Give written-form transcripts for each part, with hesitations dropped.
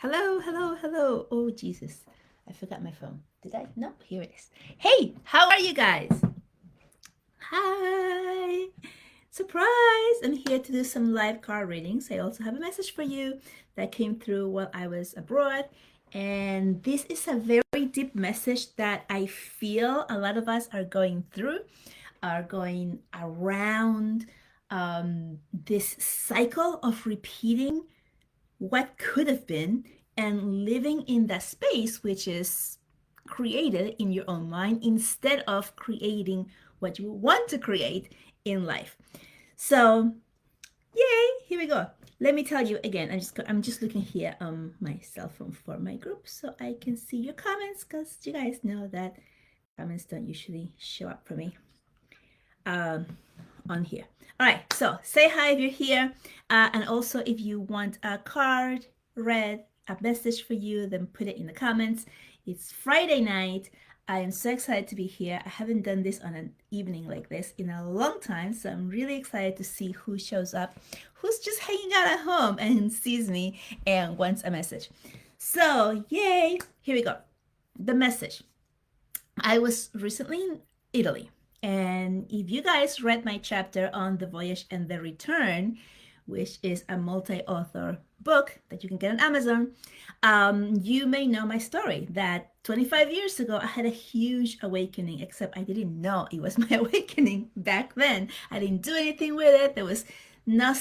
Hello, hello, hello. Oh, Jesus. I forgot my phone. Did I? No, here it is. Hey, how are you guys? Hi. Surprise! I'm here to do some live card readings. I also have a message for you that came through while I was abroad. And this is a very deep message that I feel a lot of us are going through, are going around this cycle of repeating what could have been and living in that space which is created in your own mind instead of creating what you want to create in life. So, yay, here we go. Let me tell you again. I'm just looking here on my cell phone for my group so I can see your comments because you guys know that comments don't usually show up for me um, on here. All right, so say hi if you're here, and also if you want a card read, a message for you, then put it in the comments. It's Friday night. I am so excited to be here. I haven't done this on an evening like this in a long time, so I'm really excited to see who shows up, who's just hanging out at home and sees me and wants a message. So, yay! Here we go. The message. I was recently in Italy, and if you guys read my chapter on The Voyage and the Return, which is a multi-author book that you can get on Amazon, you may know my story that 25 years ago I had a huge awakening, except I didn't know it was my awakening back then. I didn't do anything with it. There was not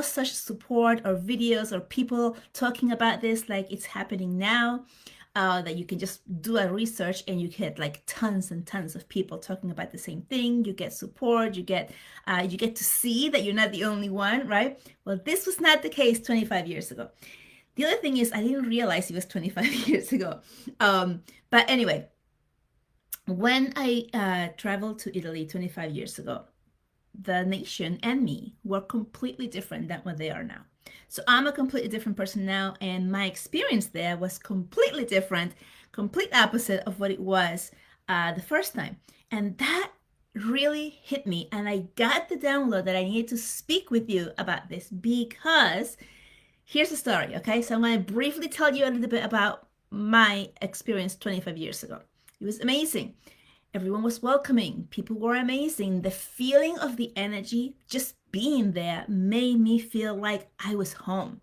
such support or videos or people talking about this like it's happening now, that you can just do a research and you get like tons and tons of people talking about the same thing. You get support, you get to see that you're not the only one, right? Well, this was not the case 25 years ago. The other thing is I didn't realize it was 25 years ago. But anyway, when I traveled to Italy 25 years ago, the nation and me were completely different than what they are now. So I'm a completely different person now, and my experience there was completely different, complete opposite of what it was the first time. And that really hit me, and I got the download that I needed to speak with you about this because here's the story, okay? So I'm going to briefly tell you a little bit about my experience 25 years ago. It was amazing. Everyone was welcoming. People were amazing. The feeling of the energy, just being there, made me feel like I was home.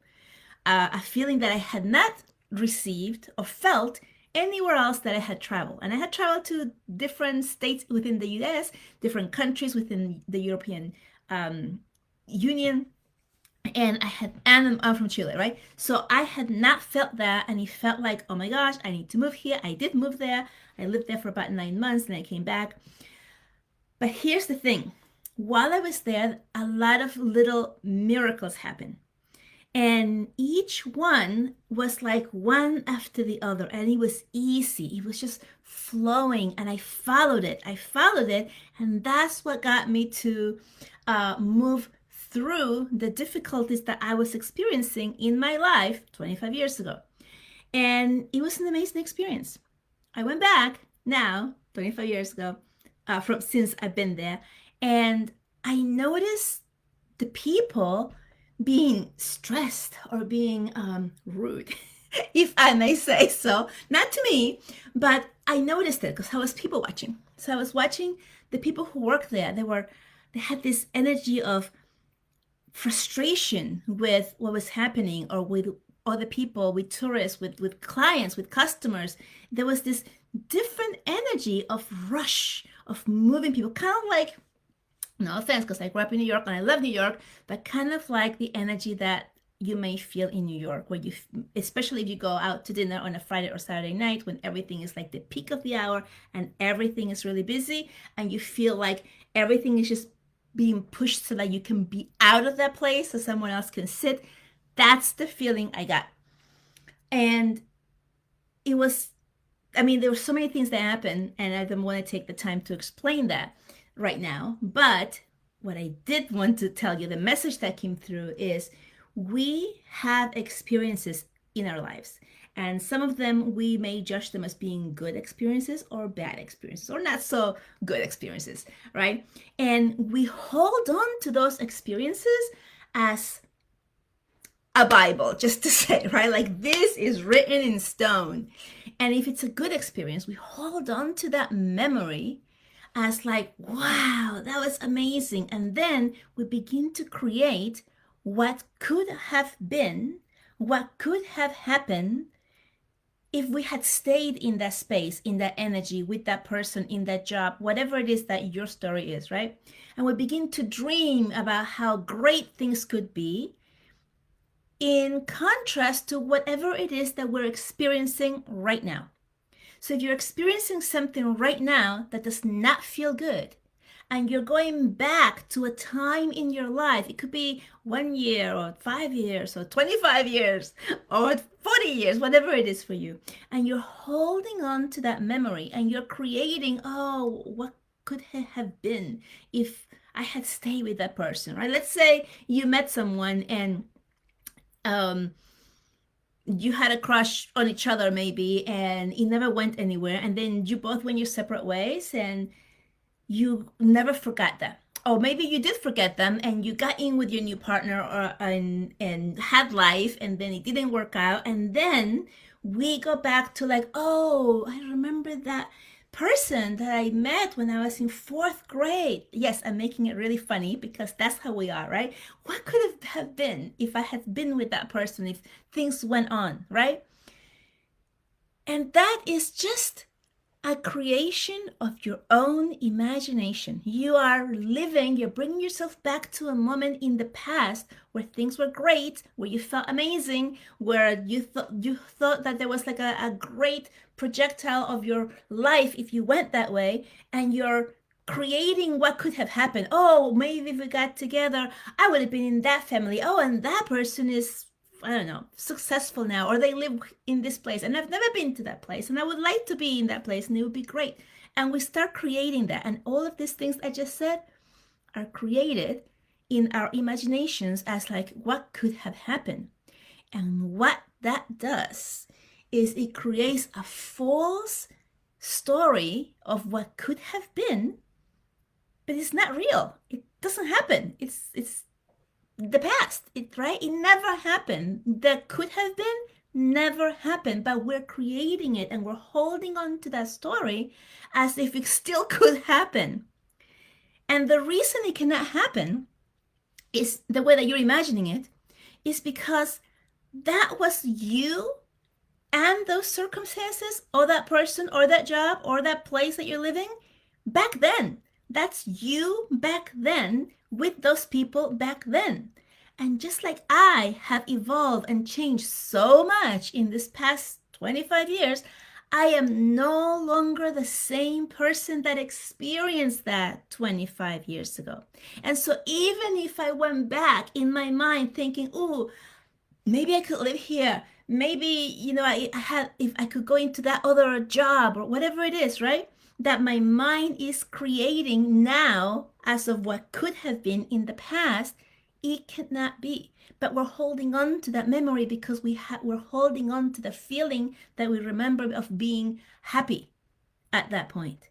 A feeling that I had not received or felt anywhere else that I had traveled. And I had traveled to different states within the US, different countries within the European Union, and I'm from Chile, right? So I had not felt that, and it felt like, oh my gosh, I need to move here. I did move there. I lived there for about 9 months, and I came back. But here's the thing: while I was there, a lot of little miracles happened, and each one was like one after the other, and it was easy. It was just flowing, and I followed it. And that's what got me to move through the difficulties that I was experiencing in my life 25 years ago. And it was an amazing experience. I went back now, 25 years ago, from since I've been there, and I noticed the people being stressed or being rude, if I may say so. Not to me, but I noticed it because I was people watching. So I was watching the people who worked there. They had this energy of frustration with what was happening, or with other people, with tourists, with clients, with customers. There was this different energy of rush, of moving people, kind of like, no offense, because I grew up in New York and I love New York, but kind of like the energy that you may feel in New York, where you, especially if you go out to dinner on a Friday or Saturday night when everything is like the peak of the hour and everything is really busy, and you feel like everything is just being pushed so that you can be out of that place so someone else can sit. That's the feeling I got. And it was, I mean, there were so many things that happened, and I don't want to take the time to explain that right now. But what I did want to tell you, the message that came through is we have experiences in our lives. And some of them, we may judge them as being good experiences or bad experiences or not so good experiences, right? And we hold on to those experiences as a Bible, just to say, right? Like this is written in stone. And if it's a good experience, we hold on to that memory as like, wow, that was amazing. And then we begin to create what could have been, what could have happened if we had stayed in that space, in that energy, with that person, in that job, whatever it is that your story is, right? And we begin to dream about how great things could be in contrast to whatever it is that we're experiencing right now. So if you're experiencing something right now that does not feel good, and you're going back to a time in your life, it could be 1 year or 5 years or 25 years or 40 years, whatever it is for you, and you're holding on to that memory and you're creating, oh, what could have been if I had stayed with that person, right? Let's say you met someone and um, you had a crush on each other maybe, and it never went anywhere, and then you both went your separate ways, and you never forgot them. Or maybe you did forget them and you got in with your new partner and had life, and then it didn't work out, and then we go back to like, oh, I remember that person that I met when I was in fourth grade. Yes, I'm making it really funny because that's how we are, right? What could have been if I had been with that person, if things went on, right? And that is just a creation of your own imagination. You are living, you're bringing yourself back to a moment in the past where things were great, where you felt amazing, where you thought that there was like a great projectile of your life if you went that way, and you're creating what could have happened. Oh, maybe if we got together, I would have been in that family. Oh, and that person is, I don't know, successful now, or they live in this place and I've never been to that place and I would like to be in that place and it would be great. And we start creating that. And all of these things I just said are created in our imaginations as like what could have happened. And what that does is it creates a false story of what could have been, but it's not real. It doesn't happen. It's the past, right? It never happened. That could have been never happened, but we're creating it and we're holding on to that story as if it still could happen. And the reason it cannot happen is the way that you're imagining it is because that was you and those circumstances or that person or that job or that place that you're living back then. That's you back then with those people back then. And just like I have evolved and changed so much in this past 25 years, I am no longer the same person that experienced that 25 years ago. And so even if I went back in my mind thinking, oh, maybe I could live here, maybe, I had, if I could go into that other job or whatever it is, right? That my mind is creating now as of what could have been in the past, it cannot be. But we're holding on to that memory because we're holding on to the feeling that we remember of being happy at that point.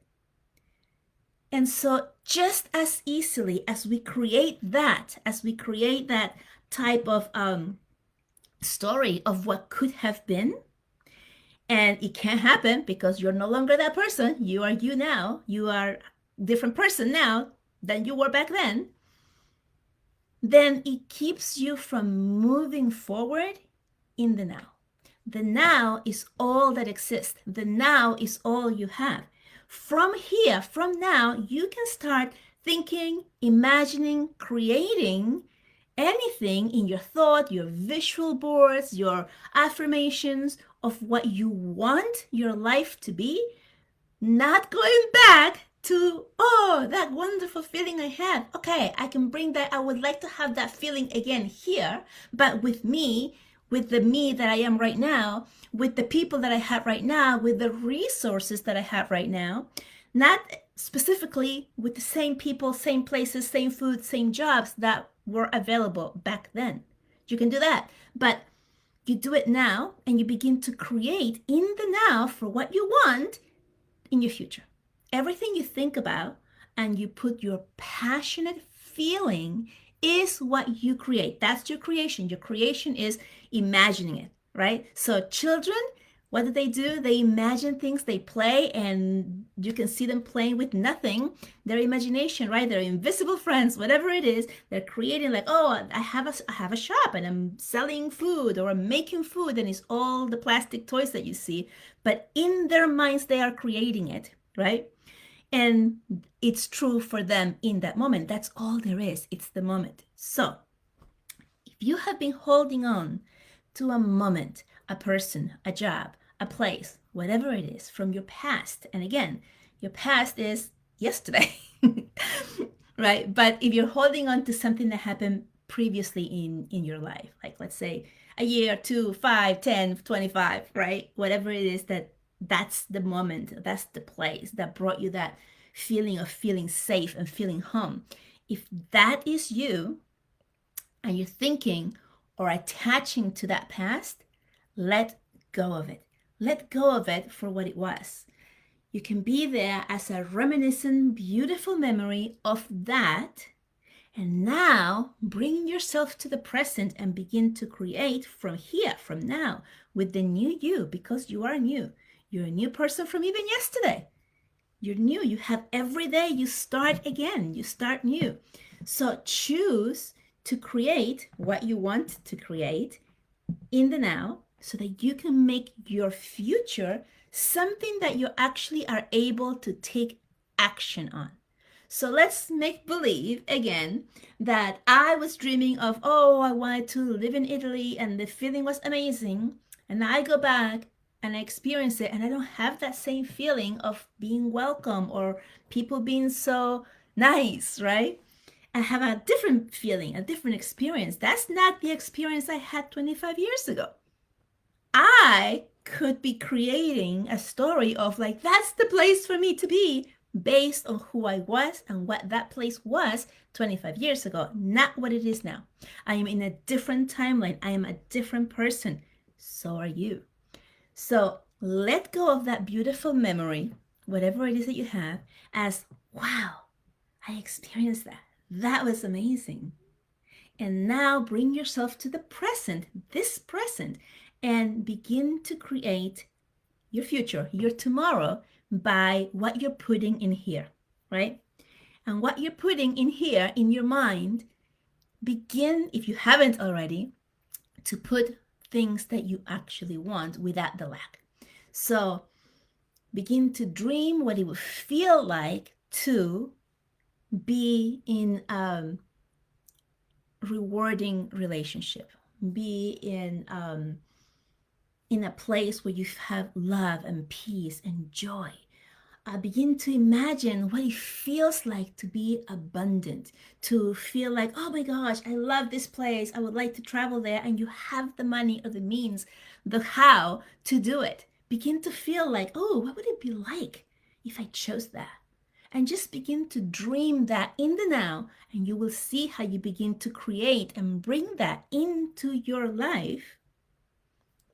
And so just as easily as we create that, type of story of what could have been, and it can't happen because you're no longer that person. You are you now. You are a different person now than you were back then. Then it keeps you from moving forward in the now. The now is all that exists. The now is all you have. From here, from now, you can start thinking, imagining, creating anything in your thought, your visual boards, your affirmations of what you want your life to be, not going back to, oh, that wonderful feeling I had. Okay, I can bring that. I would like to have that feeling again here, but with me, with the me that I am right now, with the people that I have right now, with the resources that I have right now, not specifically with the same people, same places, same food, same jobs that were available back then. You can do that, but you do it now and you begin to create in the now for what you want in your future. Everything you think about and you put your passionate feeling is what you create. That's your creation. Your creation is imagining it, right? So children, what do? They imagine things, they play, and you can see them playing with nothing. Their imagination, right? Their invisible friends, whatever it is, they're creating like, oh, I have a shop and I'm selling food or I'm making food, and it's all the plastic toys that you see. But in their minds, they are creating it, right? And it's true for them in that moment. That's all there is. It's the moment. So if you have been holding on to a moment, a person, a job, a place, whatever it is from your past, and again, your past is yesterday, right? But if you're holding on to something that happened previously in your life, like let's say a year, 2, 5, 10, 25, right? Whatever it is, that's the moment, that's the place that brought you that feeling of feeling safe and feeling home. If that is you and you're thinking or attaching to that past, let go of it. Let go of it for what it was. You can be there as a reminiscent, beautiful memory of that. And now bring yourself to the present and begin to create from here, from now, with the new you, because you are new. You're a new person from even yesterday. You're new. You have every day, you start again, you start new. So choose to create what you want to create in the now so that you can make your future something that you actually are able to take action on. So let's make believe again that I was dreaming of, oh, I wanted to live in Italy and the feeling was amazing. And I go back and I experience it and I don't have that same feeling of being welcome or people being so nice, right? I have a different feeling, a different experience. That's not the experience I had 25 years ago. I could be creating a story of like, that's the place for me to be based on who I was and what that place was 25 years ago, not what it is now. I am in a different timeline. I am a different person. So are you. So let go of that beautiful memory, whatever it is that you have, as wow, I experienced that. That was amazing. And now bring yourself to the present, this present, and begin to create your future, your tomorrow, by what you're putting in here, right? And what you're putting in here in your mind, begin, if you haven't already, to put things that you actually want without the lack. So begin to dream what it would feel like to be in a rewarding relationship, be in a place where you have love and peace and joy. Begin to imagine what it feels like to be abundant, to feel like, oh my gosh, I love this place. I would like to travel there. And you have the money or the means, the how to do it. Begin to feel like, oh, what would it be like if I chose that? And just begin to dream that in the now, and you will see how you begin to create and bring that into your life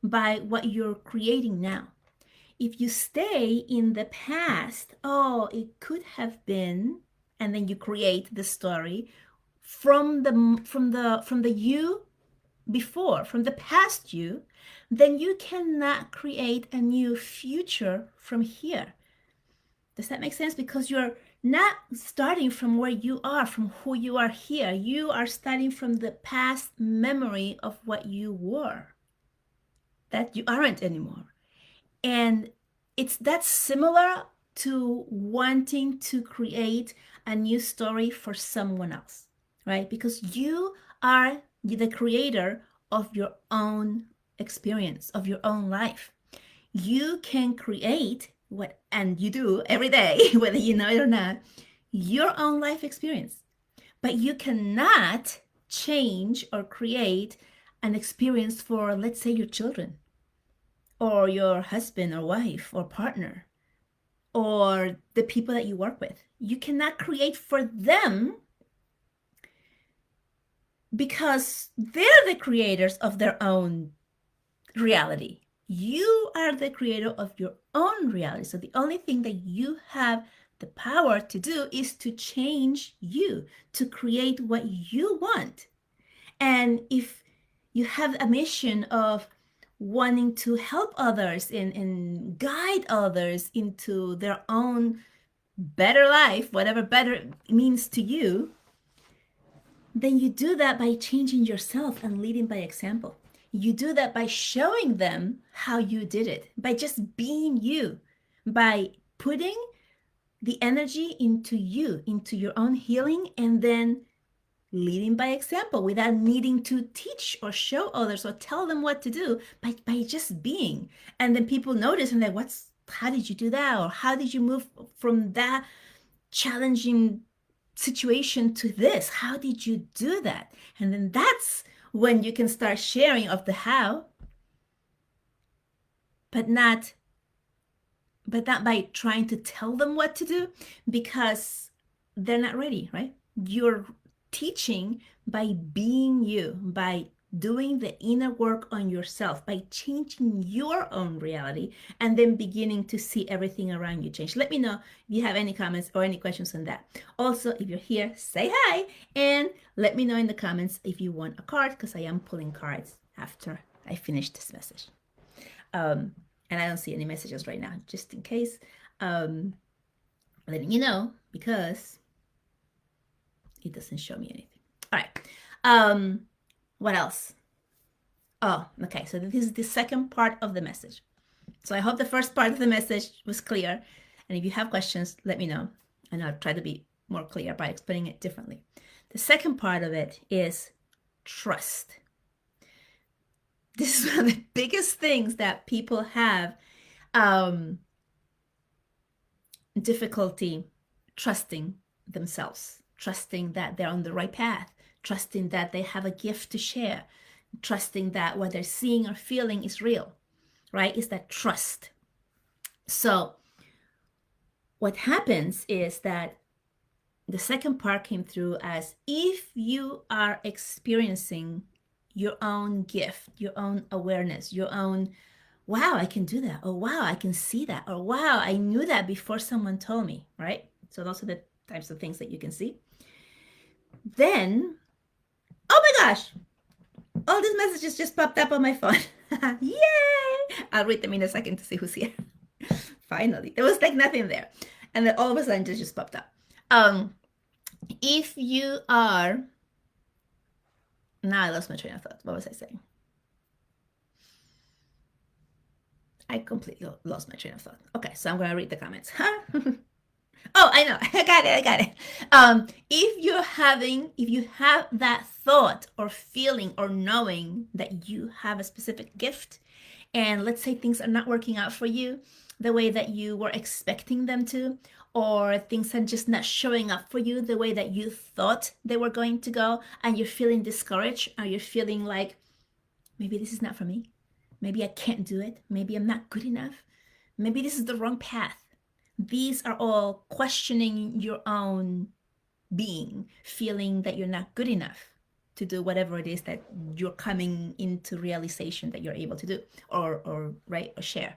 by what you're creating now. If you stay in the past, oh, it could have been, and then you create the story from the you before, from the past you, then you cannot create a new future from here. Does that make sense? Because you're not starting from where you are, from who you are here. You are starting from the past memory of what you were, that you aren't anymore. And that's similar to wanting to create a new story for someone else, right? Because you are the creator of your own experience, of your own life. You can create what, and you do every day, whether you know it or not, your own life experience. But you cannot change or create an experience for, let's say, your children, or your husband or wife or partner, or the people that you work with. You cannot create for them because they're the creators of their own reality. You are the creator of your own reality. So the only thing that you have The power to do is to change you, to create what you want. And if you have a mission of wanting to help others and guide others into their own better life, whatever better means to you, then you do that by changing yourself and leading by example. You do that by showing them how you did it, by just being you, by putting the energy into you, into your own healing, and then leading by example without needing to teach or show others or tell them what to do, by just being. And then people notice and like, how did you do that? Or how did you move from that challenging situation to this? How did you do that? And then that's when you can start sharing of the how, but not by trying to tell them what to do, because they're not ready, right? You're teaching by being you, by doing the inner work on yourself, by changing your own reality, and then beginning to see everything around you change. Let me know if you have any comments or any questions on that. Also, if you're here, say hi, and let me know in the comments if you want a card, because I am pulling cards after I finish this message. And I don't see any messages right now, just in case. Letting you know, because it doesn't show me anything. All right. What else? Oh, okay. So this is the second part of the message. So I hope the first part of the message was clear. And if you have questions, let me know. And I'll try to be more clear by explaining it differently. The second part of it is trust. This is one of the biggest things that people have difficulty trusting themselves, trusting that they're on the right path, trusting that they have a gift to share, trusting that what they're seeing or feeling is real, right? Is that trust. So what happens is that the second part came through as, if you are experiencing your own gift, your own awareness, your own, wow, I can do that. Oh, wow, I can see that. Or wow, I knew that before someone told me, right? So those are the types of things that you can see. Then, oh my gosh, all these messages just popped up on my phone. Yay! I'll read them in a second to see who's here. Finally, there was like nothing there. And then all of a sudden it just popped up. If you are, now I lost my train of thought. What was I saying? I completely lost my train of thought. Okay, so I'm going to read the comments. Oh, I know. I got it. If you have that thought or feeling or knowing that you have a specific gift, and let's say things are not working out for you the way that you were expecting them to, or things are just not showing up for you the way that you thought they were going to go, and you're feeling discouraged, or you're feeling like, maybe this is not for me. Maybe I can't do it. Maybe I'm not good enough. Maybe this is the wrong path. These are all questioning your own being, feeling that you're not good enough to do whatever it is that you're coming into realization that you're able to do or share.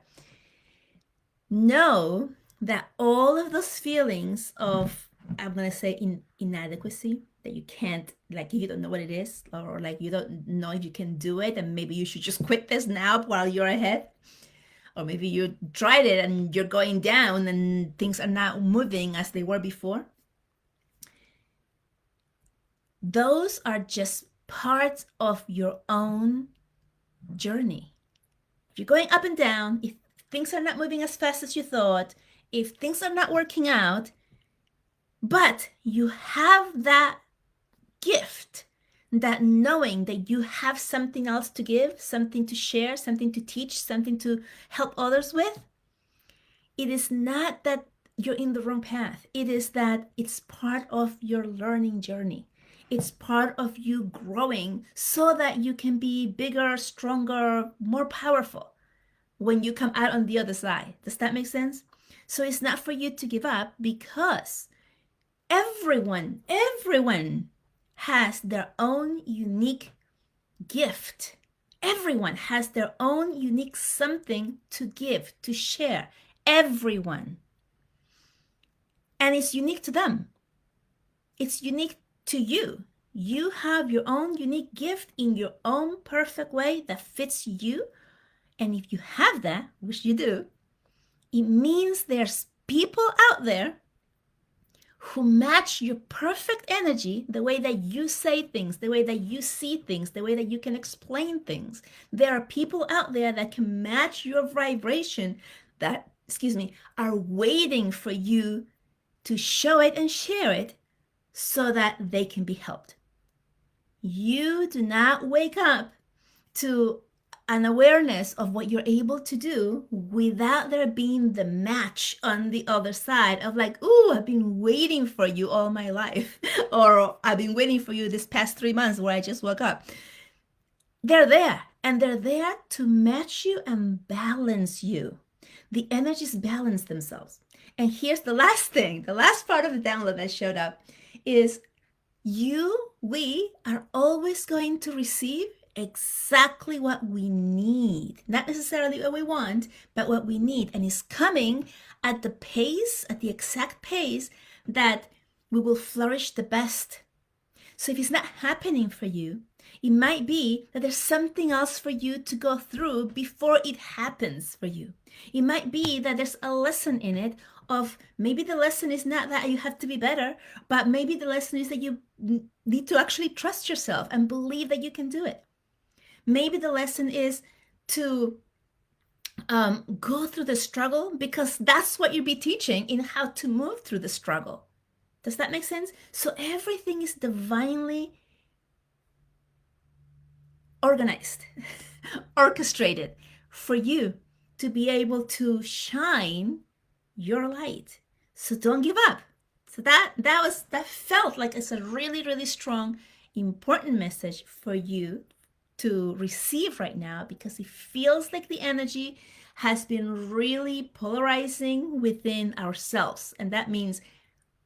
Know that all of those feelings of, I'm going to say, inadequacy, that you can't, like, you don't know what it is, or like you don't know if you can do it, and maybe you should just quit this now while you're ahead. Or maybe you tried it and you're going down and things are not moving as they were before. Those are just parts of your own journey. If you're going up and down, if things are not moving as fast as you thought, if things are not working out, but you have that gift, that knowing that you have something else to give, something to share, something to teach, something to help others with, it is not that you're in the wrong path. It is that it's part of your learning journey. It's part of you growing so that you can be bigger, stronger, more powerful when you come out on the other side. Does that make sense? So it's not for you to give up, because everyone has their own unique gift. Everyone has their own unique something to give, to share. Everyone. and it's unique to them. It's unique to you. You have your own unique gift in your own perfect way that fits you. And if you have that, which you do, it means there's people out there who match your perfect energy, the way that you say things, the way that you see things, the way that you can explain things. There are people out there that can match your vibration that, are waiting for you to show it and share it so that they can be helped. You do not wake up to an awareness of what you're able to do without there being the match on the other side of like, ooh, I've been waiting for you all my life, or I've been waiting for you this past 3 months where I just woke up. They're there, and they're there to match you and balance you. The energies balance themselves. And here's the last thing, the last part of the download that showed up is we are always going to receive exactly what we need, not necessarily what we want, but what we need. And it's coming at the pace, at the exact pace that we will flourish the best. So if it's not happening for you, it might be that there's something else for you to go through before it happens for you. It might be that there's a lesson in it of maybe the lesson is not that you have to be better, but maybe the lesson is that you need to actually trust yourself and believe that you can do it. Maybe the lesson is to go through the struggle because that's what you'll be teaching in how to move through the struggle. Does that make sense? So everything is divinely organized, orchestrated for you to be able to shine your light. So don't give up. So that felt like it's a really, really strong, important message for you to receive right now, because it feels like the energy has been really polarizing within ourselves. And that means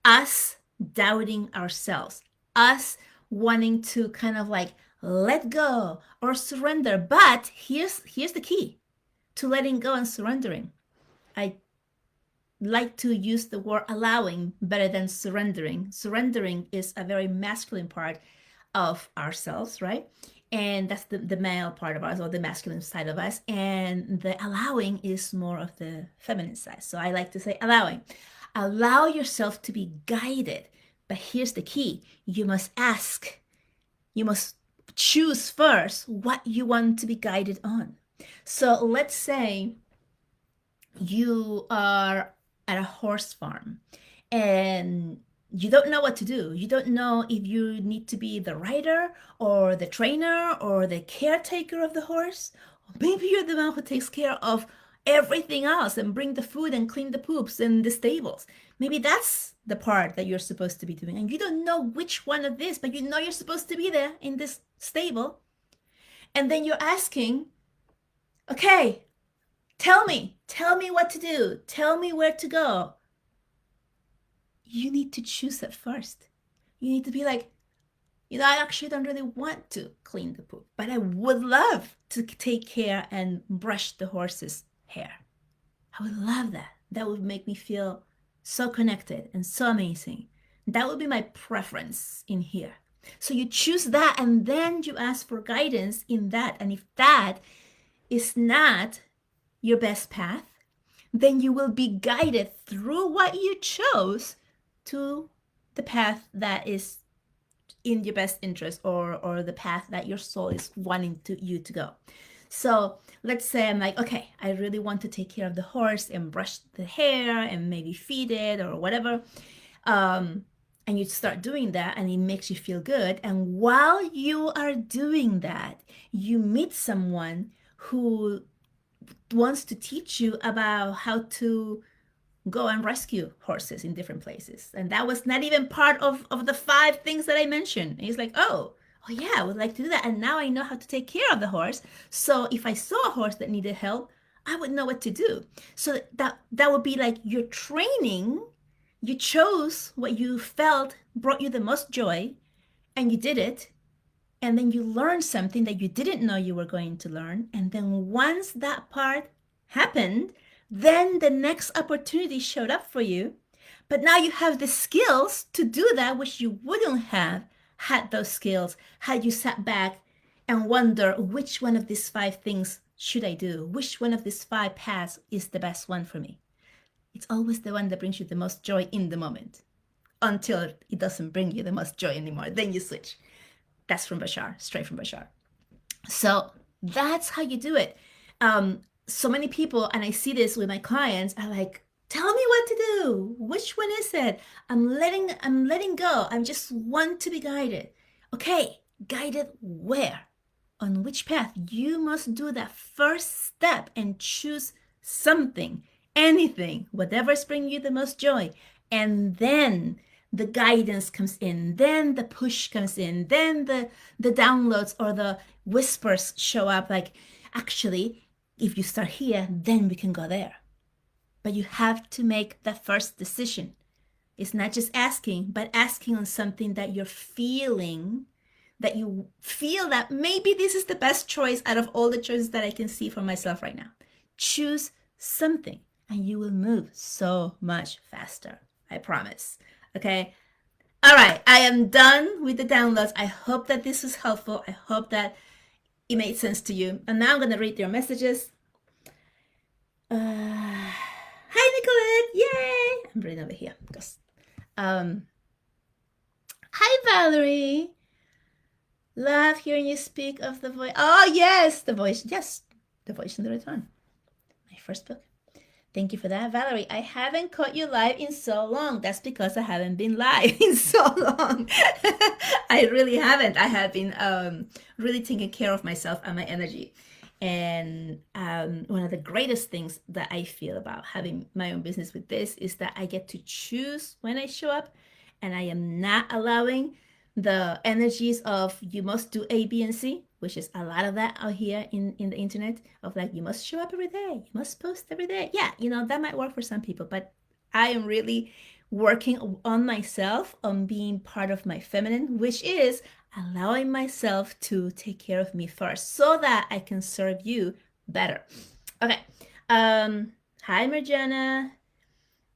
us doubting ourselves, us wanting to kind of like let go or surrender. But here's the key to letting go and surrendering. I like to use the word allowing better than surrendering. Surrendering is a very masculine part of ourselves, right? And that's the male part of us, or the masculine side of us. And the allowing is more of the feminine side. So I like to say allowing. Allow yourself to be guided. But here's the key. You must ask. You must choose first what you want to be guided on. So let's say you are at a horse farm and you don't know what to do. You don't know if you need to be the rider or the trainer or the caretaker of the horse. Maybe you're the one who takes care of everything else and bring the food and clean the poops in the stables. Maybe that's the part that you're supposed to be doing. And you don't know which one of this, but you know you're supposed to be there in this stable. And then you're asking, okay, tell me what to do. Tell me where to go. You need to choose it first. You need to be like, I actually don't really want to clean the poop, but I would love to take care and brush the horse's hair. I would love that. That would make me feel so connected and so amazing. That would be my preference in here. So you choose that, and then you ask for guidance in that. And if that is not your best path, then you will be guided through what you chose to the path that is in your best interest, or the path that your soul is wanting you to go. So let's say I'm like, okay, I really want to take care of the horse and brush the hair and maybe feed it or whatever. And you start doing that and it makes you feel good. And while you are doing that, you meet someone who wants to teach you about how to go and rescue horses in different places. And that was not even part of the 5 things that I mentioned. And he's like, oh yeah, I would like to do that. And now I know how to take care of the horse. So if I saw a horse that needed help, I would know what to do. So that would be like your training. You chose what you felt brought you the most joy, and you did it. And then you learned something that you didn't know you were going to learn. And then once that part happened, then the next opportunity showed up for you. But now you have the skills to do that, which you wouldn't have had those skills had you sat back and wonder which one of these 5 things should I do? Which one of these 5 paths is the best one for me? It's always the one that brings you the most joy in the moment until it doesn't bring you the most joy anymore. Then you switch. That's from Bashar, straight from Bashar. So that's how you do it. So many people, and I see this with my clients, are like, tell me what to do. Which one is it? I'm letting go. I just want to be guided. Okay, guided where? On which path? You must do that first step and choose something, anything, whatever's bringing you the most joy. And then the guidance comes in, then the push comes in, then the downloads or the whispers show up like, actually, if you start here, then we can go there. But you have to make that first decision. It's not just asking, but asking on something that you're feeling, that you feel that maybe this is the best choice out of all the choices that I can see for myself right now. Choose something and you will move so much faster. I promise. Okay. All right. I am done with the downloads. I hope that this was helpful. I hope that it made sense to you. And now I'm going to read your messages. Hi, Nicolette. Yay. I'm reading over here because, hi, Valerie. Love hearing you speak of the voice. Oh, yes, the voice. Yes, the voice in the return. My first book. Thank you for that, Valerie. I haven't caught you live in so long. That's because I haven't been live in so long. I really haven't. I have been really taking care of myself and my energy. And one of the greatest things that I feel about having my own business with this is that I get to choose when I show up, and I am not allowing the energies of you must do A, B, and C, which is a lot of that out here in the internet of like, you must show up every day, you must post every day. Yeah, that might work for some people, but I am really working on myself, on being part of my feminine, which is allowing myself to take care of me first so that I can serve you better. Okay. Hi, Marjana.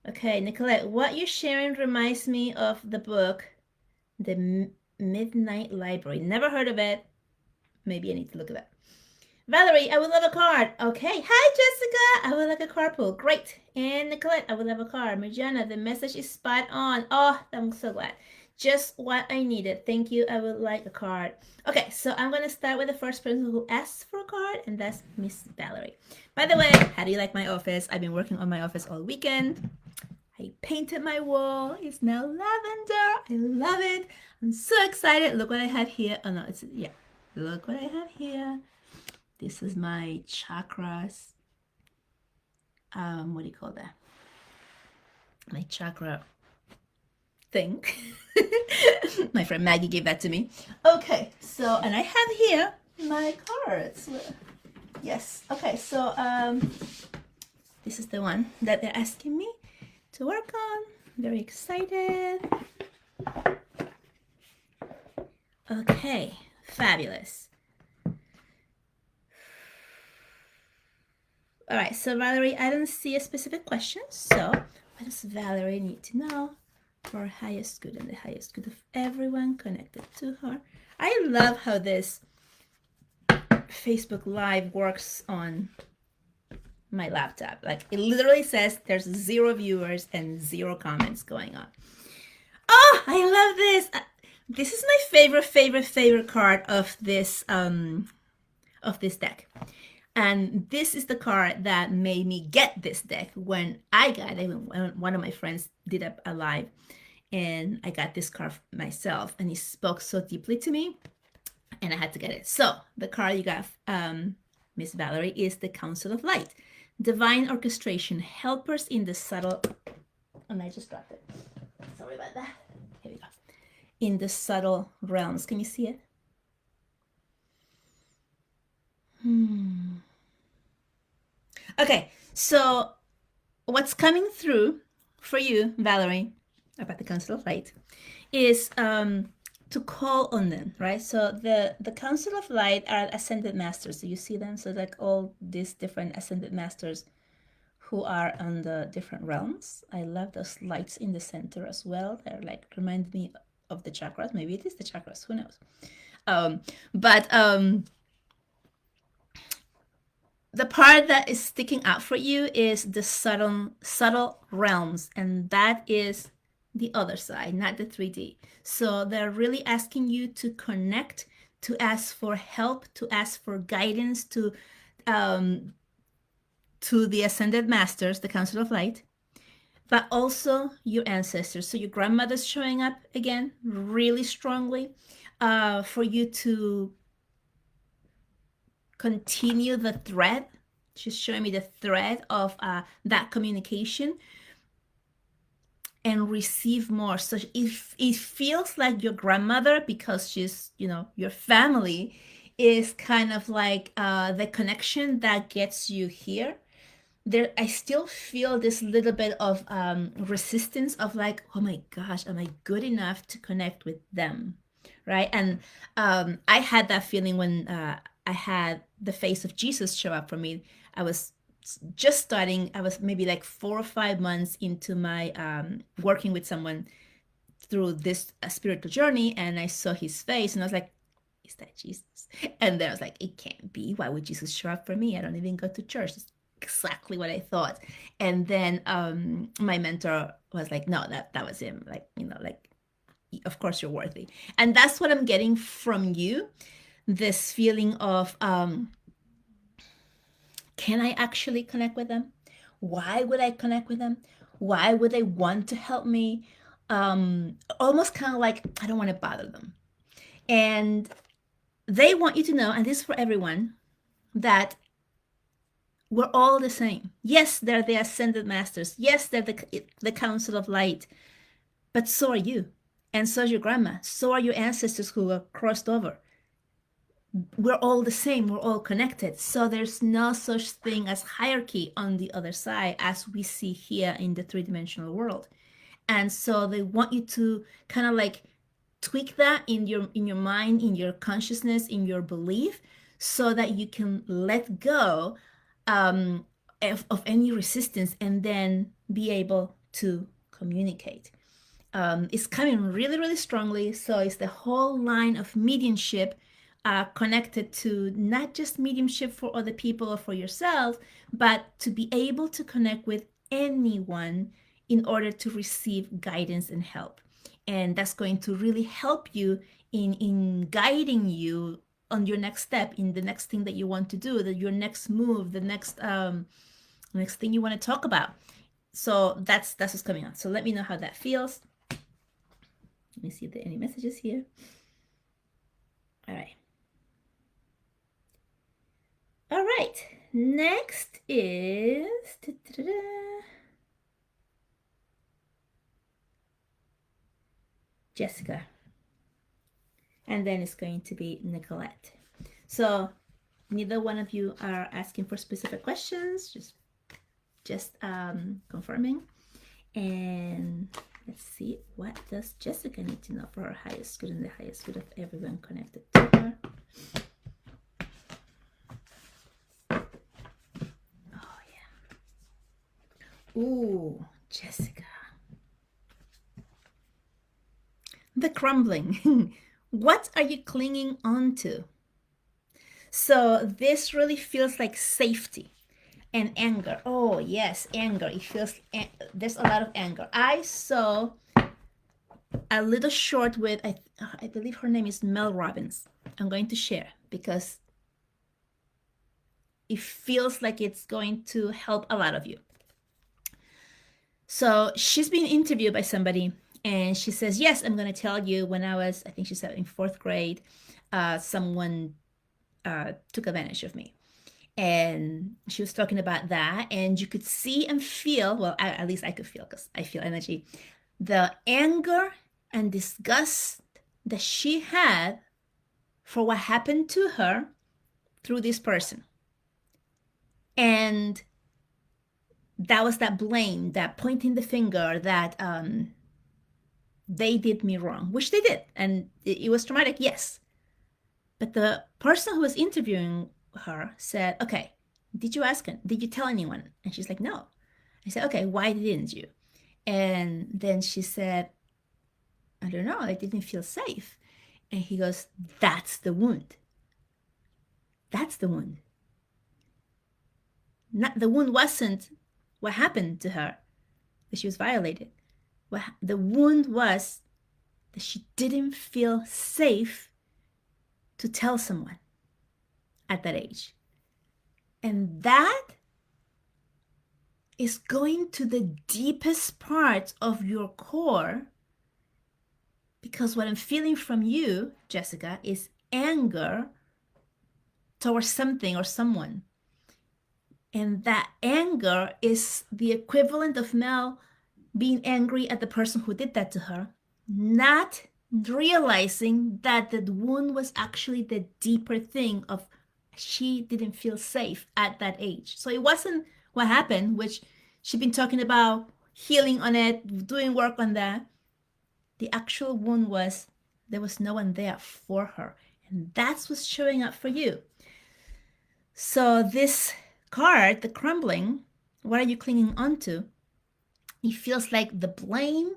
Okay, Nicolette, what you're sharing reminds me of the book The Midnight Library. Never heard of it. Maybe I need to look at that. Valerie, I would love a card. Okay. Hi, Jessica. I would like a card pull. Great. And Nicolette, I would love a card. Marjana, the message is spot on. Oh, I'm so glad. Just what I needed. Thank you. I would like a card. Okay, so I'm going to start with the first person who asks for a card, and that's Miss Valerie. By the way, how do you like my office? I've been working on my office all weekend. I painted my wall. It's now lavender. I love it. I'm so excited. Look what I have here. Oh no, look what I have here. This is my chakras. What do you call that? My chakra thing. My friend Maggie gave that to me. Okay, so, and I have here my cards. Yes. Okay, so this is the one that they're asking me to work on. Very excited. Okay, fabulous. All right, so Valerie, I don't see a specific question, so what does Valerie need to know for her highest good and the highest good of everyone connected to her? I love how this Facebook Live works on my laptop. Like, it literally says there's 0 viewers and 0 comments going on. Oh, I love this. This is my favorite card of this deck. And this is the card that made me get this deck when I got it. When one of my friends did a live, and I got this card myself, and it spoke so deeply to me, and I had to get it. So the card you got, Miss Valerie, is the Council of Light. Divine orchestration, helpers in the subtle, and I just dropped it. Sorry about that. Here we go. In the subtle realms. Can you see it? Okay, so what's coming through for you, Valerie, about the Council of Light is to call on them, right? So the Council of Light are ascended masters. So you see them? So like all these different ascended masters who are on the different realms. I love those lights in the center as well. They're like remind me of the chakras. Maybe it is the chakras. Who knows? But the part that is sticking out for you is the subtle realms, and that is the other side, not the 3D. So they're really asking you to connect, to ask for help, to ask for guidance, to the ascended masters, the Council of Light, but also your ancestors. So your grandmother's showing up again really strongly for you to continue the thread. She's showing me the thread of that communication and receive more. So if it feels like your grandmother, because she's, your family, is kind of like the connection that gets you here. There, I still feel this little bit of resistance of like, oh my gosh, am I good enough to connect with them, right? And I had that feeling when I had the face of Jesus show up for me. I was just starting. I was maybe like 4 or 5 months into my working with someone through this spiritual journey, and I saw his face, and I was like, is that Jesus? And then I was like, it can't be. Why would Jesus show up for me? I don't even go to church. It's exactly what I thought. And then my mentor was like, no, that was him. Like, like, of course you're worthy. And that's what I'm getting from you. This feeling of, can I actually connect with them? Why would I connect with them? Why would they want to help me? Almost kind of like, I don't want to bother them. And they want you to know, and this is for everyone, that we're all the same. Yes, they're the ascended masters. Yes, they're the Council of Light. But so are you. And so is your grandma. So are your ancestors who were crossed over. We're all the same. We're all connected. So there's no such thing as hierarchy on the other side as we see here in the three-dimensional world. And so they want you to kind of like tweak that in your mind, in your consciousness, in your belief, so that you can let go of any resistance and then be able to communicate. It's coming really, really strongly. So it's the whole line of mediumship connected to not just mediumship for other people or for yourself, but to be able to connect with anyone in order to receive guidance and help. And that's going to really help you in guiding you on your next step, in the next thing that you want to do, your next move, the next thing you want to talk about. So that's what's coming on. So let me know how that feels. Let me see if there are any messages here. All right. All right. Next is Jessica. And then it's going to be Nicolette. So neither one of you are asking for specific questions, just confirming. And let's see, what does Jessica need to know for her highest good and the highest good of everyone connected to her? Oh yeah. Ooh, Jessica. The crumbling. What are you clinging on to? So this really feels like safety and anger. Oh yes, anger. It feels, there's a lot of anger. I saw a little short with, I believe her name is Mel Robbins. I'm going to share because it feels like it's going to help a lot of you. So she's being interviewed by somebody, and she says, yes, I'm going to tell you, when I think she said in 4th grade, someone took advantage of me. And she was talking about that, and you could see and feel, well, at least I could feel, because I feel energy, the anger and disgust that she had for what happened to her through this person. And that was that blame, that pointing the finger, that they did me wrong, which they did. And it was traumatic, yes. But the person who was interviewing her said, okay, did you ask him? Did you tell anyone? And she's like, no. I said, okay, why didn't you? And then she said, I don't know, I didn't feel safe. And he goes, that's the wound. That's the wound. Not the wound wasn't what happened to her, that she was violated. The wound was that she didn't feel safe to tell someone at that age. And that is going to the deepest part of your core, because what I'm feeling from you, Jessica, is anger towards something or someone. And that anger is the equivalent of Mel being angry at the person who did that to her, not realizing that the wound was actually the deeper thing of she didn't feel safe at that age. So it wasn't what happened, which she'd been talking about healing on it, doing work on that. The actual wound was there was no one there for her. And that's what's showing up for you. So this card, the crumbling, what are you clinging onto? It feels like the blame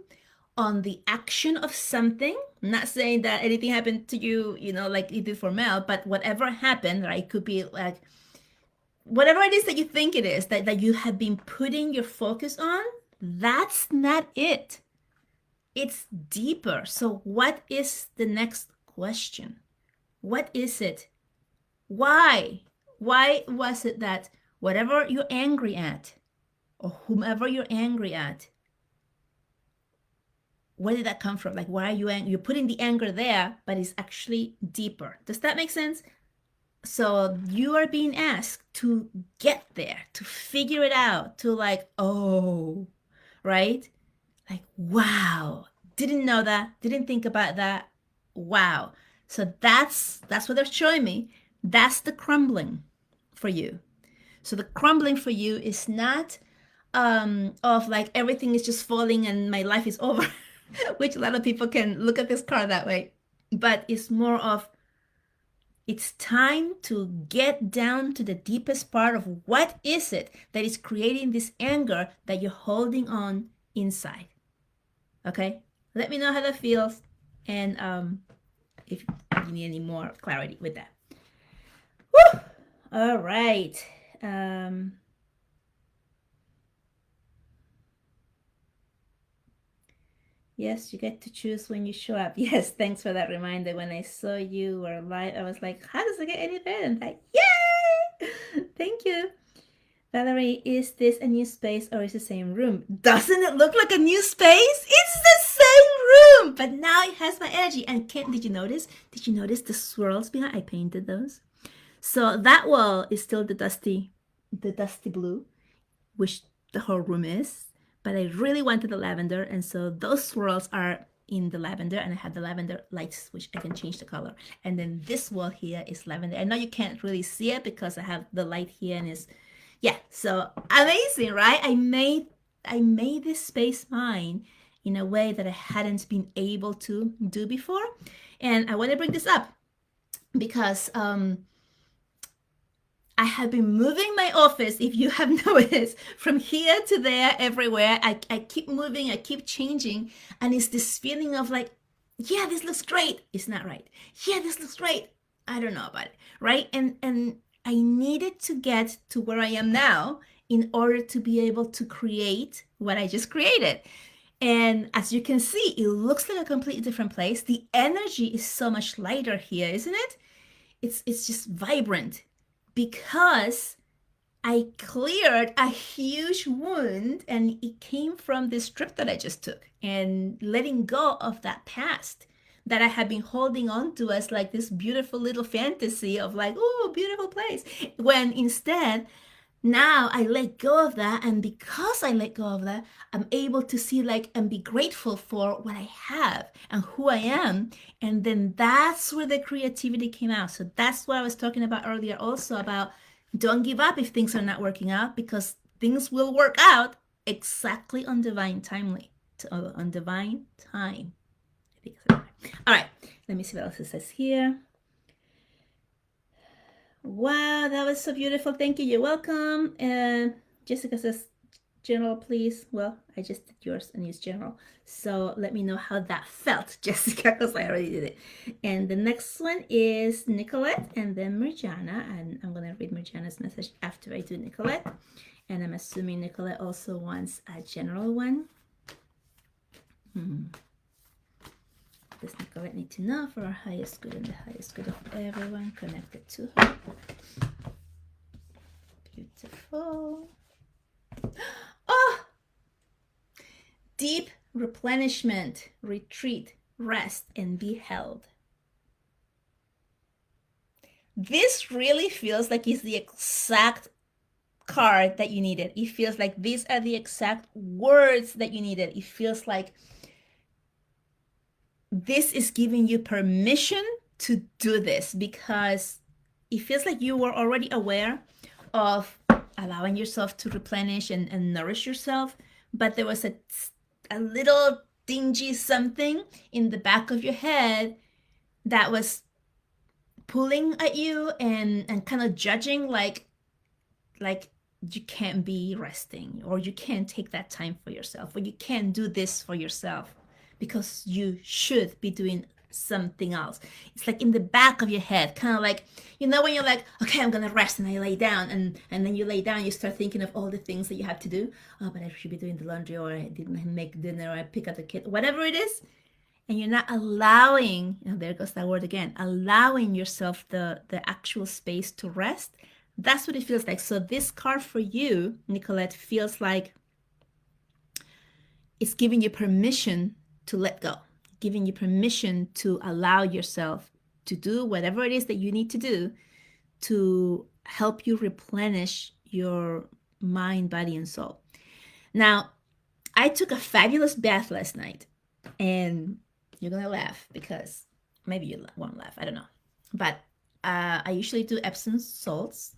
on the action of something. I'm not saying that anything happened to you, like you did for Mel, but whatever happened, right? It could be like whatever it is that you think it is that you have been putting your focus on, that's not it. It's deeper. So what is the next question? What is it? Why? Why was it that whatever you're angry at, or whomever you're angry at, where did that come from? Like, why are you angry? You're putting the anger there, but it's actually deeper. Does that make sense? So you are being asked to get there, to figure it out, to like, oh, right? Like, wow, didn't know that, didn't think about that. Wow. So that's what they're showing me. That's the crumbling for you. So the crumbling for you is not of like everything is just falling and my life is over, which a lot of people can look at this card that way. But it's more of it's time to get down to the deepest part of what is it that is creating this anger that you're holding on inside. Okay? Let me know how that feels, and if you need any more clarity with that. Woo! All right. Yes, you get to choose when you show up. Yes, thanks for that reminder. When I saw you were live, I was like, how does it get any better than that? Yay! Thank you. Valerie, is this a new space or is it the same room? Doesn't it look like a new space? It's the same room, but now it has my energy. And did you notice? Did you notice the swirls behind? I painted those. So that wall is still the dusty blue, which the whole room is. But I really wanted the lavender, and so those swirls are in the lavender, and I have the lavender lights, which I can change the color. And then this wall here is lavender. I know you can't really see it because I have the light here, and it's yeah. So amazing, right? I made this space mine in a way that I hadn't been able to do before, and I want to bring this up because I have been moving my office, if you have noticed, from here to there, everywhere. I keep moving, I keep changing, and it's this feeling of like, yeah, this looks great. It's not right. Yeah, this looks great. I don't know about it, right? And I needed to get to where I am now in order to be able to create what I just created. And as you can see, it looks like a completely different place. The energy is so much lighter here, isn't it? It's just vibrant because I cleared a huge wound, and it came from this trip that I just took and letting go of that past that I had been holding on to as like this beautiful little fantasy of like, oh, beautiful place. When instead, now I let go of that, and because I let go of that, I'm able to see like and be grateful for what I have and who I am. And then that's where the creativity came out. So that's what I was talking about earlier also about don't give up if things are not working out, because things will work out exactly on divine timely on divine time. I think so. All right, let me see what else it says here. Wow, that was so beautiful. Thank you. You're welcome. And Jessica says, general, please? Well, I just did yours and used general. So let me know how that felt, Jessica, because I already did it. And the next one is Nicolette and then Mirjana. And I'm going to read Mirjana's message after I do Nicolette. And I'm assuming Nicolette also wants a general one. Does Nicolette need to know for our highest good and the highest good of everyone connected to her? Beautiful. Oh! Deep replenishment, retreat, rest, and be held. This really feels like it's the exact card that you needed. It feels like these are the exact words that you needed. It feels like this is giving you permission to do this, because it feels like you were already aware of allowing yourself to replenish and nourish yourself, but there was a little dingy something in the back of your head that was pulling at you and kind of judging, like you can't be resting, or you can't take that time for yourself, or you can't do this for yourself because you should be doing something else. It's like in the back of your head, kind of like, you know, when you're like, okay, I'm gonna rest, and I lay down, and then you lay down, you start thinking of all the things that you have to do. Oh, but I should be doing the laundry, or I didn't make dinner, or I pick up the kid, whatever it is. And you're not allowing, and there goes that word again, allowing yourself the actual space to rest. That's what it feels like. So this card for you, Nicolette, feels like it's giving you permission to let go, giving you permission to allow yourself to do whatever it is that you need to do to help you replenish your mind, body, and soul. Now, I took a fabulous bath last night, and you're gonna laugh, because maybe you won't laugh, I don't know. But I usually do Epsom salts,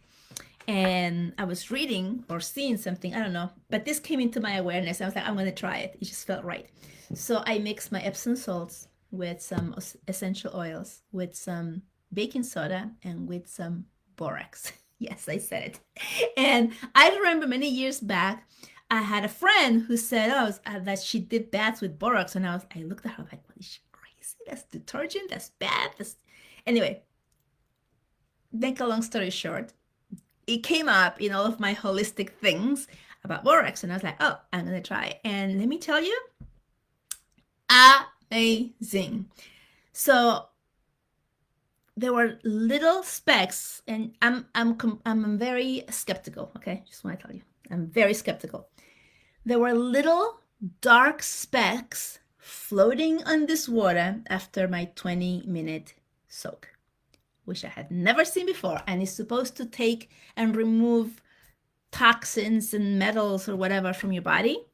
and I was reading or seeing something, I don't know, but this came into my awareness. I was like, I'm gonna try it. It just felt right. So I mixed my Epsom salts with some essential oils, with some baking soda, and with some borax. Yes, I said it. And I remember many years back, I had a friend who said, that she did baths with borax, and I looked at her like, what, is she crazy? That's detergent. That's bad. Anyway. Make a long story short, it came up in all of my holistic things about borax, and I was like, oh, I'm gonna try it. And let me tell you, amazing. So there were little specks, and I'm very skeptical. Okay, just want to tell you, I'm very skeptical. There were little dark specks floating on this water after my 20-minute soak, which I had never seen before, and it's supposed to take and remove toxins and metals or whatever from your body.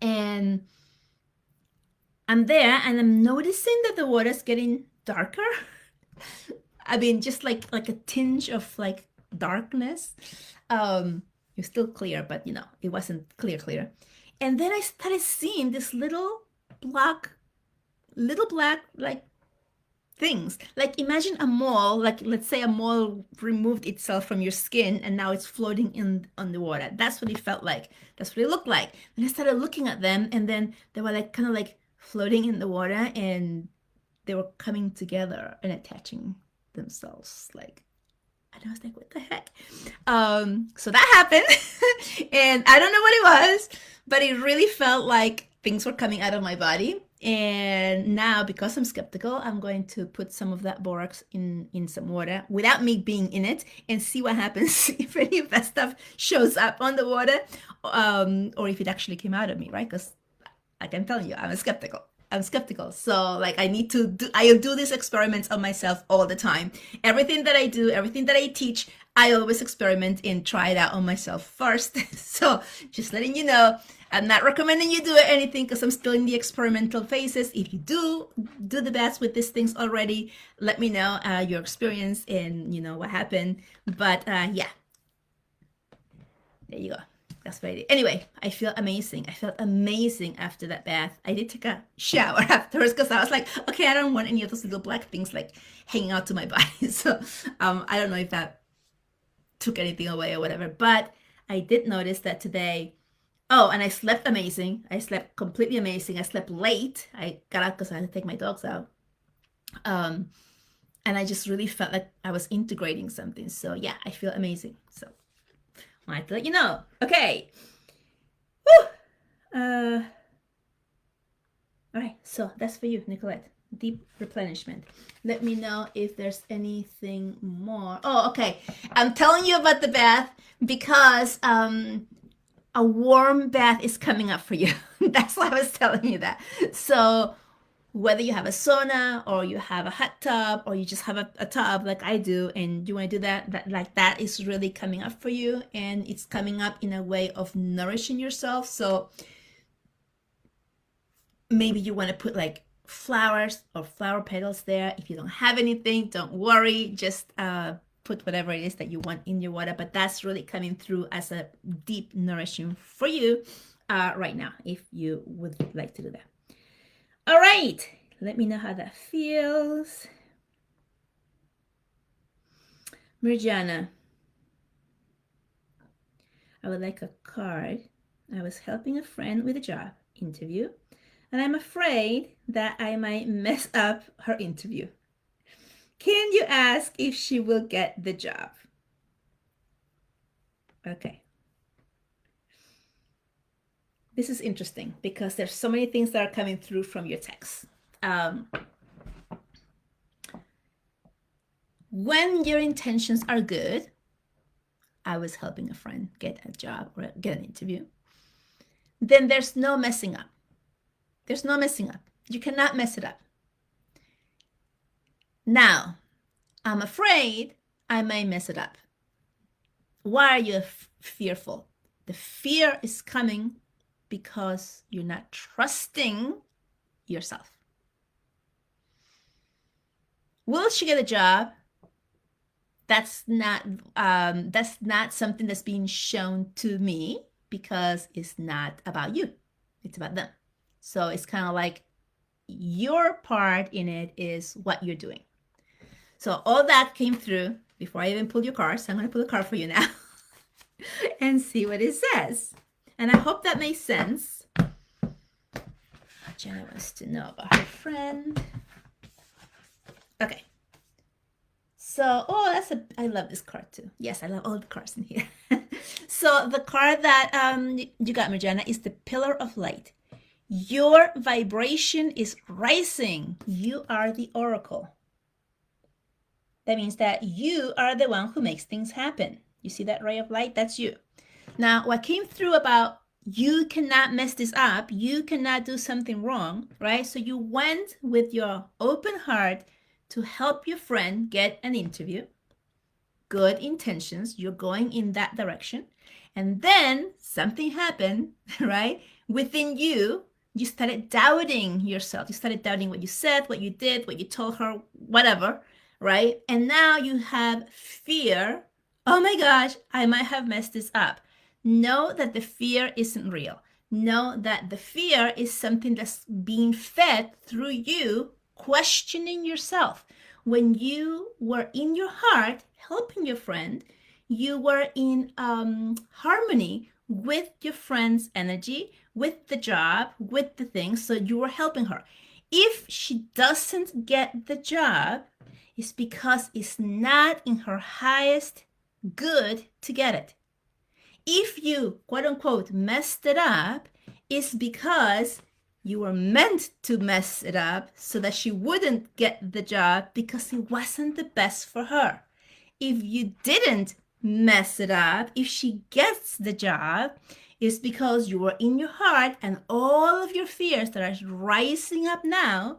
And I'm there, and I'm noticing that the water's getting darker. I mean, just like a tinge of like darkness. It's still clear, but you know, it wasn't clear. And then I started seeing this little black like things. Like, imagine a mole, like let's say a mole removed itself from your skin and now it's floating in on the water. That's what it felt like. That's what it looked like. And I started looking at them, and then they were like kind of like floating in the water, and they were coming together and attaching themselves, like, and I was like, what the heck? So that happened. And I don't know what it was, but it really felt like things were coming out of my body. And now, because I'm skeptical, I'm going to put some of that borax in some water without me being in it, and see what happens if any of that stuff shows up on the water, or if it actually came out of me, right? Because like I'm telling you, I'm skeptical. So like I'll do these experiments on myself all the time. Everything that I do, everything that I teach, I always experiment and try it out on myself first. So just letting you know, I'm not recommending you do anything because I'm still in the experimental phases. If you do the best with these things already, let me know your experience and you know what happened. But yeah, there you go. That's what I did. Anyway, I feel amazing. I felt amazing after that bath. I did take a shower afterwards because I was like, okay, I don't want any of those little black things like hanging out to my body. So I don't know if that took anything away or whatever, but I did notice that today Oh, and I slept amazing. I slept completely amazing. I slept late. I got up because I had to take my dogs out. Um, and I just really felt like I was integrating something. So yeah, I feel amazing. So I wanted to let you know. Okay. Woo! All right, so that's for you, Nicolette. Deep replenishment. Let me know if there's anything more. Oh, okay. I'm telling you about the bath because a warm bath is coming up for you. That's why I was telling you that. So whether you have a sauna or you have a hot tub or you just have a tub like I do and you want to do that is really coming up for you, and it's coming up in a way of nourishing yourself. So maybe you want to put like flowers or flower petals there. If you don't have anything, don't worry, just put whatever it is that you want in your water, but that's really coming through as a deep nourishing for you right now, if you would like to do that. All right, let me know how that feels. Mirjana, I would like a card. I was helping a friend with a job interview, and I'm afraid that I might mess up her interview. Can you ask if she will get the job? Okay. This is interesting because there's so many things that are coming through from your text. When your intentions are good, I was helping a friend get a job or get an interview, then there's no messing up. There's no messing up. You cannot mess it up. Now, I'm afraid I may mess it up. Why are you fearful? The fear is coming because you're not trusting yourself. Will she get a job? That's not something that's being shown to me because it's not about you. It's about them. So it's kind of like your part in it is what you're doing. So all that came through before I even pulled your card. So I'm going to pull a card for you now and see what it says. And I hope that makes sense. Jenna wants to know about her friend. Okay. So, I love this card too. Yes, I love all the cards in here. So the card that you got, Mirjana, is the Pillar of Light. Your vibration is rising. You are the oracle. That means that you are the one who makes things happen. You see that ray of light? That's you. Now, what came through about you cannot mess this up, you cannot do something wrong, right? So you went with your open heart to help your friend get an interview. Good intentions, you're going in that direction. And then something happened, right? Within you, you started doubting yourself. You started doubting what you said, what you did, what you told her, whatever, right? And now you have fear. Oh my gosh, I might have messed this up. Know that the fear isn't real. Know that the fear is something that's being fed through you questioning yourself. When you were in your heart helping your friend, you were in harmony with your friend's energy, with the job, with the things. So you were helping her. If she doesn't get the job, it's because it's not in her highest good to get it. If you, quote unquote, messed it up, it's because you were meant to mess it up so that she wouldn't get the job because it wasn't the best for her. If you didn't mess it up, if she gets the job, it's because you were in your heart, and all of your fears that are rising up now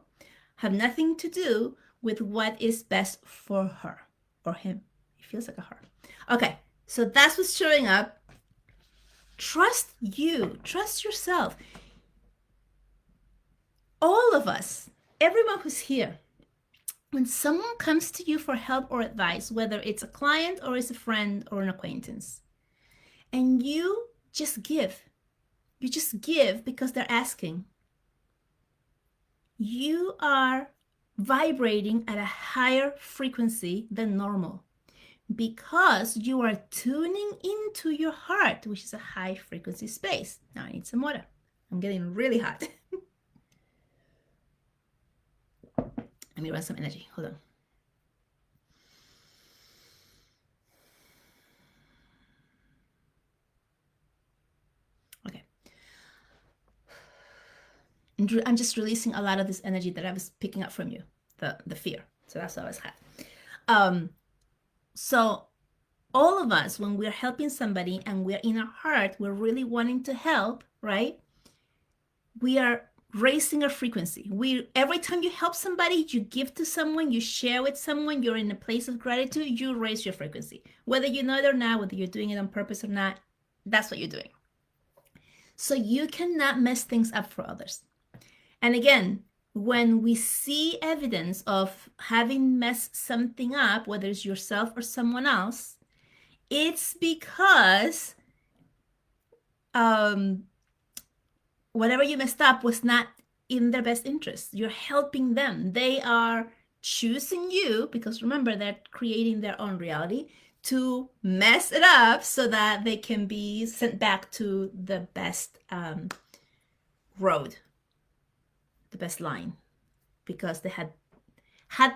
have nothing to do with what is best for her or him. It feels like a her. Okay, so that's what's showing up. Trust you, trust yourself. All of us, everyone who's here, when someone comes to you for help or advice, whether it's a client or it's a friend or an acquaintance, and you just give because they're asking, you are vibrating at a higher frequency than normal. because you are tuning into your heart, which is a high frequency space. Now I need some water. I'm getting really hot. Let me run some energy. Hold on. Okay. I'm just releasing a lot of this energy that I was picking up from you, the fear. So that's what I was had. So all of us, when we're helping somebody and we're in our heart, we're really wanting to help, right? We are raising our frequency. Every time you help somebody, you give to someone, you share with someone, you're in a place of gratitude, you raise your frequency. Whether you know it or not, whether you're doing it on purpose or not, that's what you're doing. So you cannot mess things up for others. And again, when we see evidence of having messed something up, whether it's yourself or someone else, it's because whatever you messed up was not in their best interest. You're helping them. They are choosing you, because remember, they're creating their own reality, to mess it up so that they can be sent back to the best road, the best line. Because they had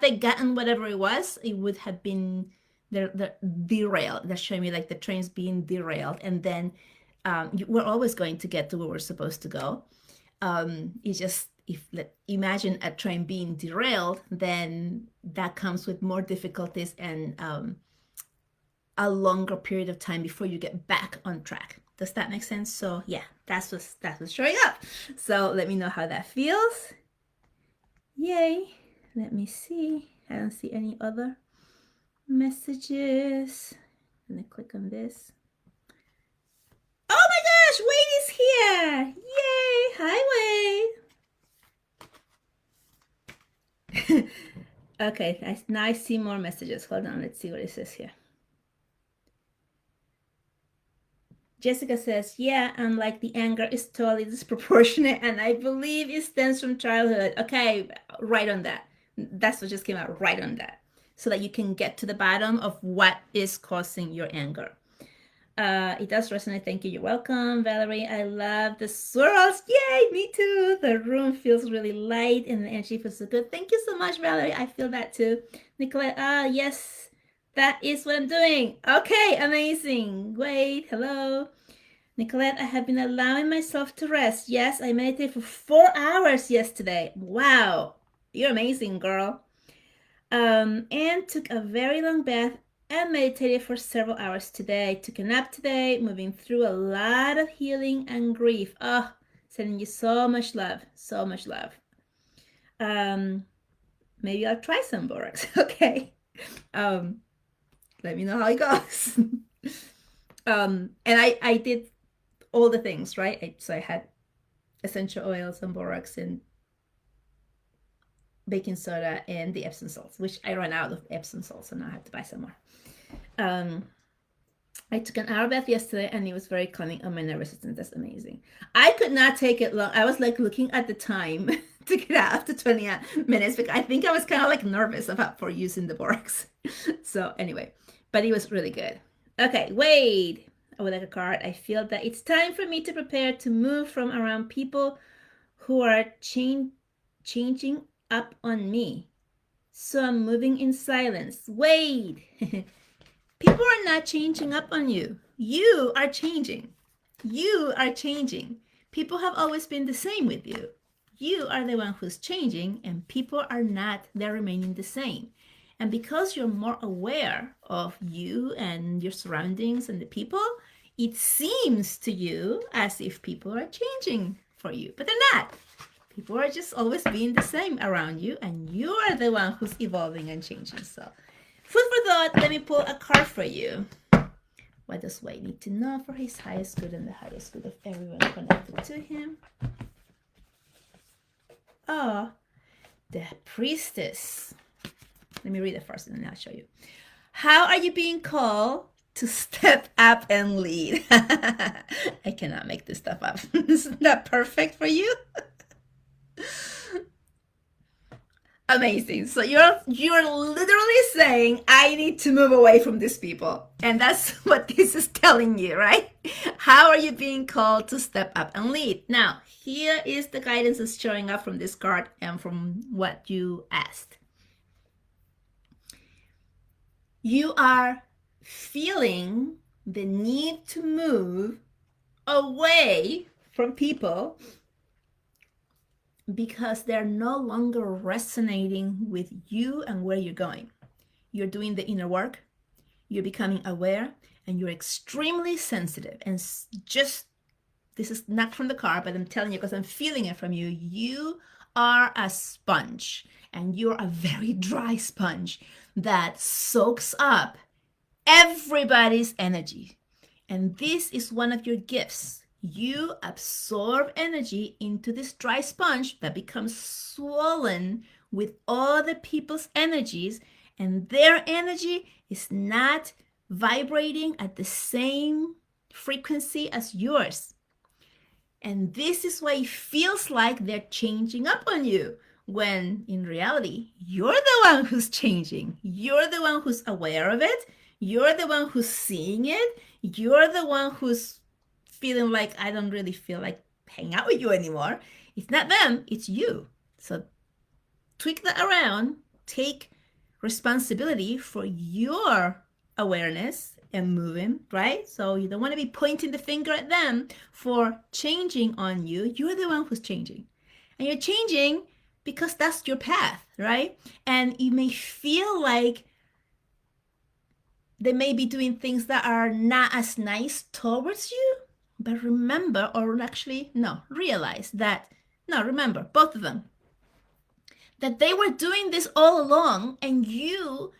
they gotten whatever it was, it would have been they're derailed. They're showing me like the train's being derailed, and then we're always going to get to where we're supposed to go. It's just, imagine a train being derailed, then that comes with more difficulties and a longer period of time before you get back on track. Does that make sense? So yeah, that's what's showing up. So let me know how that feels. Yay. Let me see. I don't see any other messages. I'm gonna click on this. Oh my gosh, Wade is here! Yay! Hi, Wade. Okay, now I see more messages. Hold on, let's see what it says here. Jessica says, yeah, and like the anger is totally disproportionate, and I believe it stems from childhood. Okay, right on that. That's what just came out, right on that. So that you can get to the bottom of what is causing your anger. It does resonate. Thank you. You're welcome, Valerie. I love the swirls. Yay, me too. The room feels really light and the energy feels so good. Thank you so much, Valerie. I feel that too. Nicolette, yes, that is what I'm doing. Okay, amazing. Wait, hello. Nicolette, I have been allowing myself to rest. Yes, I meditated for 4 hours yesterday. Wow, you're amazing, girl. And took a very long bath and meditated for several hours today. Took a nap today, moving through a lot of healing and grief. Oh, sending you so much love, so much love. Maybe I'll try some borax. Okay. Let me know how it goes. And I did all the things, right? So I had essential oils and borax and baking soda and the Epsom salts, which I ran out of Epsom salts, so now I have to buy some more. I took an hour bath yesterday and it was very calming on my nervous system. That's amazing. I could not take it long. I was like looking at the time to get out after 20 minutes because I think I was kind of like nervous for using the borax. So anyway, but it was really good. Okay, Wade, I would like a card. I feel that it's time for me to prepare to move from around people who are changing up on me. So I'm moving in silence. Wade, people are not changing up on you. You are changing. You are changing. People have always been the same with you. You are the one who's changing, and people are not. They're remaining the same. And because you're more aware of you and your surroundings and the people, it seems to you as if people are changing for you, but they're not. People are just always being the same around you, and you are the one who's evolving and changing. So, food for thought. Let me pull a card for you. What does Wade need to know for his highest good and the highest good of everyone connected to him? Oh, the Priestess. Let me read it first and then I'll show you. How are you being called to step up and lead? I cannot make this stuff up. Isn't that perfect for you? Amazing. So you're literally saying I need to move away from these people. And that's what this is telling you, right? How are you being called to step up and lead? Now, here is the guidance that's showing up from this card and from what you asked. You are feeling the need to move away from people because they're no longer resonating with you and where you're going. You're doing the inner work, you're becoming aware, and you're extremely sensitive. And just, this is not from the card, but I'm telling you because I'm feeling it from you. You are a sponge, and you're a very dry sponge that soaks up everybody's energy. And this is one of your gifts. You absorb energy into this dry sponge that becomes swollen with other people's energies, and their energy is not vibrating at the same frequency as yours. And this is why it feels like they're changing up on you, when in reality, you're the one who's changing. You're the one who's aware of it. You're the one who's seeing it. You're the one who's feeling like, I don't really feel like hanging out with you anymore. It's not them, it's you. So tweak that around, take responsibility for your awareness and moving, right? So you don't want to be pointing the finger at them for changing on you. You're the one who's changing. And you're changing because that's your path, right? And you may feel like they may be doing things that are not as nice towards you, but remember, or actually, no, realize that, no, remember, both of them, that they were doing this all along, and you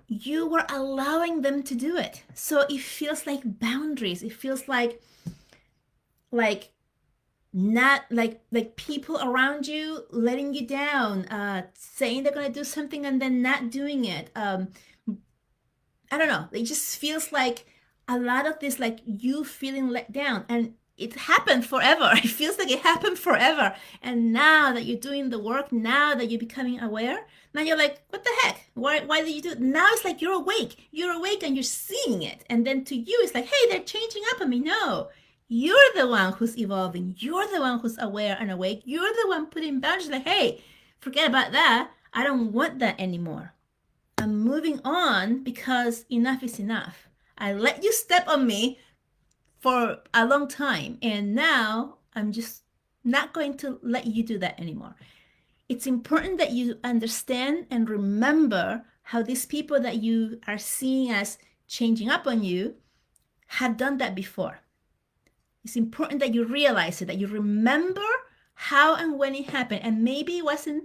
were allowing them to do it. So it feels like boundaries. It feels like not like people around you letting you down, saying they're gonna do something and then not doing it. I don't know. It just feels like a lot of this, like you feeling let down, and it happened forever. It feels like it happened forever. And now that you're doing the work, now that you're becoming aware, now you're like, what the heck? Why did you do it? Now it's like you're awake. You're awake and you're seeing it. And then to you, it's like, hey, they're changing up on me. No, you're the one who's evolving. You're the one who's aware and awake. You're the one putting boundaries like, hey, forget about that. I don't want that anymore. I'm moving on because enough is enough. I let you step on me for a long time, and now I'm just not going to let you do that anymore. It's important that you understand and remember how these people that you are seeing as changing up on you have done that before. It's important that you realize it, that you remember how and when it happened. And maybe it wasn't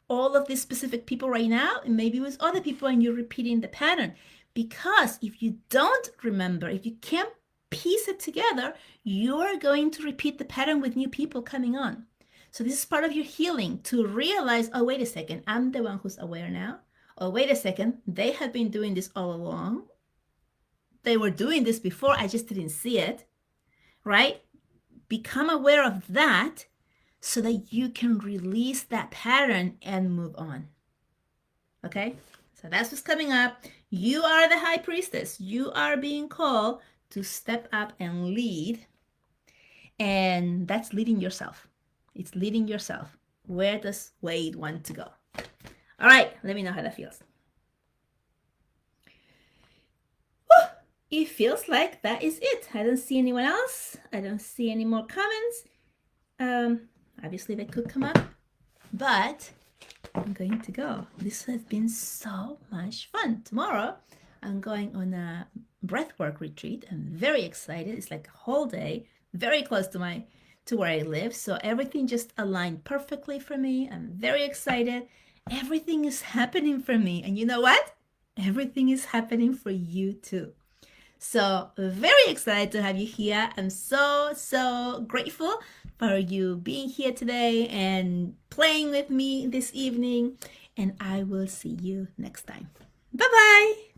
all of these specific people right now, and maybe it was other people, and you're repeating the pattern. Because if you don't remember, if you can't piece it together, you're going to repeat the pattern with new people coming on. So this is part of your healing, to realize, oh, wait a second, I'm the one who's aware now. Oh, wait a second, they have been doing this all along. They were doing this before, I just didn't see it, right? Become aware of that so that you can release that pattern and move on. Okay? So that's what's coming up. You are the high priestess. You are being called to step up and lead. And that's leading yourself. It's leading yourself. Where does Wade want to go? All right, let me know how that feels. Whew, it feels like that is it. I don't see anyone else. I don't see any more comments. Obviously, they could come up, but I'm going to go. This has been so much fun. Tomorrow, I'm going on a breathwork retreat. I'm very excited. It's like a whole day, very close to where I live. So everything just aligned perfectly for me. I'm very excited. Everything is happening for me. And you know what? Everything is happening for you too. So very excited to have you here. I'm so grateful for you being here today and playing with me this evening. And I will see you next time. Bye-bye.